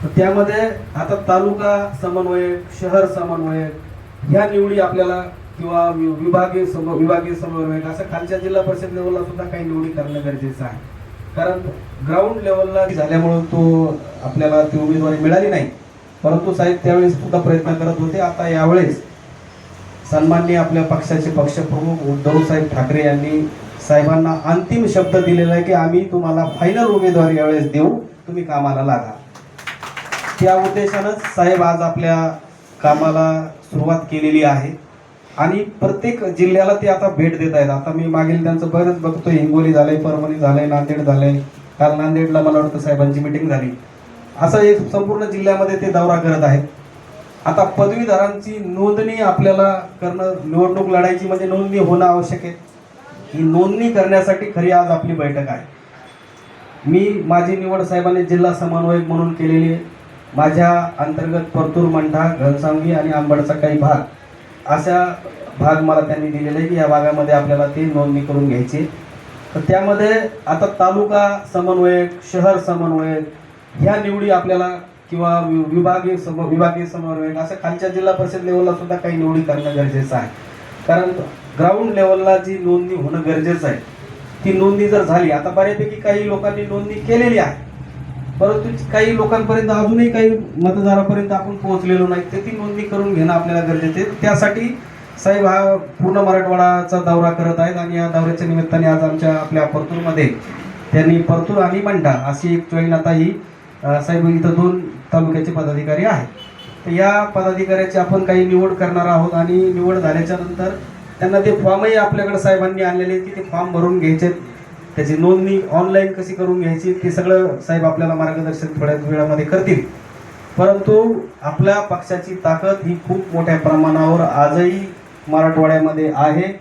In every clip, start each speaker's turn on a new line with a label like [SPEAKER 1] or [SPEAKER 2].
[SPEAKER 1] तर त्यामध्ये आता तालुका समन्वयक, शहर समन्वयक ह्या निवडी आपल्याला किंवा विभागीय समन्वयक असं खालच्या जिल्हा परिषद लेवलला सुद्धा काही निवडी करणं गरजेचं आहे. कारण ग्राउंड लेवलला झाल्यामुळे तो आपल्याला ती उमेदवारी मिळाली नाही. परंतु साहेब त्यावेळेस सुद्धा प्रयत्न करत होते. आता यावेळेस सन्माननीय आपल्या पक्षाचे पक्षप्रमुख उद्धव साहेब ठाकरे यांनी साहेबांना अंतिम शब्द दिलेला आहे की आम्ही तुम्हाला फायनल उमेदवारी यावेळेस देऊ, तुम्ही कामाला लागा. त्या उद्देशानंच साहेब आज आपल्या कामाला सुरुवात केलेली आहे आणि प्रत्येक जिल्ह्याला ते आता भेट देत आहेत. आता मी मागील त्यांचं बरंच बघतोय, हिंगोली झालंय, परभणी झालंय, नांदेड झालंय. काल नांदेडला मला वाटतं साहेबांची मिटिंग झाली. असं एक संपूर्ण जिल्ह्यामध्ये ते दौरा करत आहेत. आता पदवीधरांची नोंदणी आपल्याला करणं, निवडणूक लढायची म्हणजे नोंदणी होणं आवश्यक आहे. ही नोंदणी करण्यासाठी खरी आज आपली बैठक आहे. मी माझी निवड साहेबांनी जिल्हा समन्वयक म्हणून केलेली आहे. माझ्या अंतर्गत परतूर, मंठा, घनसावंगी आणि अंबडचा काही भाग अशा भाग मला त्यांनी दिलेले आहे की या भागामध्ये आपल्याला ते नोंदणी करून घ्यायची. तर त्यामध्ये आता तालुका समन्वयक, शहर समन्वयक ह्या निवडी आपल्याला किंवा विभागीय समन्वयक असं खालच्या जिल्हा परिषद लेवलला सुद्धा काही निवडी करणं गरजेचं आहे. कारण ग्राउंड लेवलला जी नोंदणी होणं गरजेचं आहे ती नोंदणी जर झाली, आता बऱ्यापैकी काही लोकांनी नोंदणी केलेली आहे, परंतु काही लोकांपर्यंत अजूनही काही मतदारापर्यंत आपण पोहोचलेलो नाही, तर ती नोंदणी करून घेणं आपल्याला गरजेचं आहे. त्यासाठी साहेब हा पूर्ण मराठवाडाचा दौरा करत आहेत आणि या दौऱ्याच्या निमित्ताने आज आपल्या परतूरमध्ये त्यांनी परतूर आणि मंठा अशी एक जॉईन आता ही साहेब इथं 2 तालुक्याचे पदाधिकारी आहेत. तर या पदाधिकाऱ्याची आपण काही निवड करणार आहोत आणि निवड झाल्याच्या नंतर त्यांना ते फॉर्मही आपल्याकडे साहेबांनी आणलेले आहेत की ते फॉर्म भरून घ्यायचे, त्याची नोंदणी ऑनलाईन कशी करून घ्यायची ते सगळं साहेब आपल्याला मार्गदर्शन थोड्या वेळामध्ये करतील. परंतु आपल्या पक्षाची ताकद ही खूप मोठ्या प्रमाणावर आजही मराठवाड्यामध्ये आहे.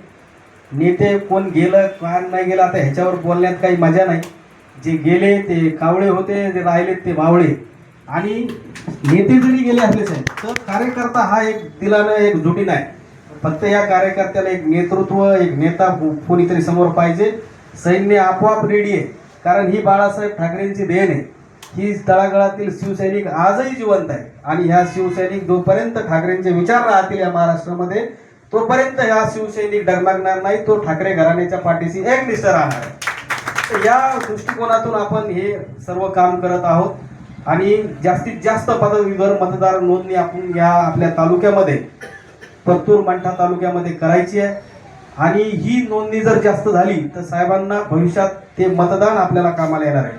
[SPEAKER 1] नेते कोण गेलं कोण नाही गेलं आता ह्याच्यावर बोलण्यात काही मजा नाही. जे गेले ते कावळे होते, जे राहिले ते मावळे. आणि नेते जरी गेले असले साहेब तर कार्यकर्ता हा एक दिलानं एक जुटी नाही. फक्त या कार्यकर्त्याला एक नेतृत्व, एक नेता कोणीतरी समोर पाहिजे. सैन्य आपोआप रेडी आहे, कारण ही बाळासाहेब ठाकरेंची देण आहे. ही तळागाळातील शिवसैनिक आजही जिवंत आहे आणि ह्या शिवसैनिक जोपर्यंत ठाकरेंचे विचार राहतील या महाराष्ट्रामध्ये तोपर्यंत ह्या शिवसैनिक डगमगणार नाही. तो ठाकरे घराण्याच्या पाठीशी एकनिष्ठ राहणार आहे. या दृष्टिकोनातून आपण हे सर्व काम करत आहोत आणि जास्तीत जास्त पदवीधर मतदार नोंदणी आपण या आपल्या तालुक्यामध्ये परतूर, मंठा तालुक्यामध्ये करायची आहे. आणि ही नोंदणी जर जास्त झाली तर साहेबांना भविष्यात ते मतदान आपल्याला कामाला येणार आहे.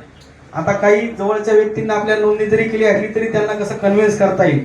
[SPEAKER 1] आता काही जवळच्या व्यक्तींना आपल्या नोंदणी जरी केली असली तरी त्यांना कसं कन्व्हिन्स करता येईल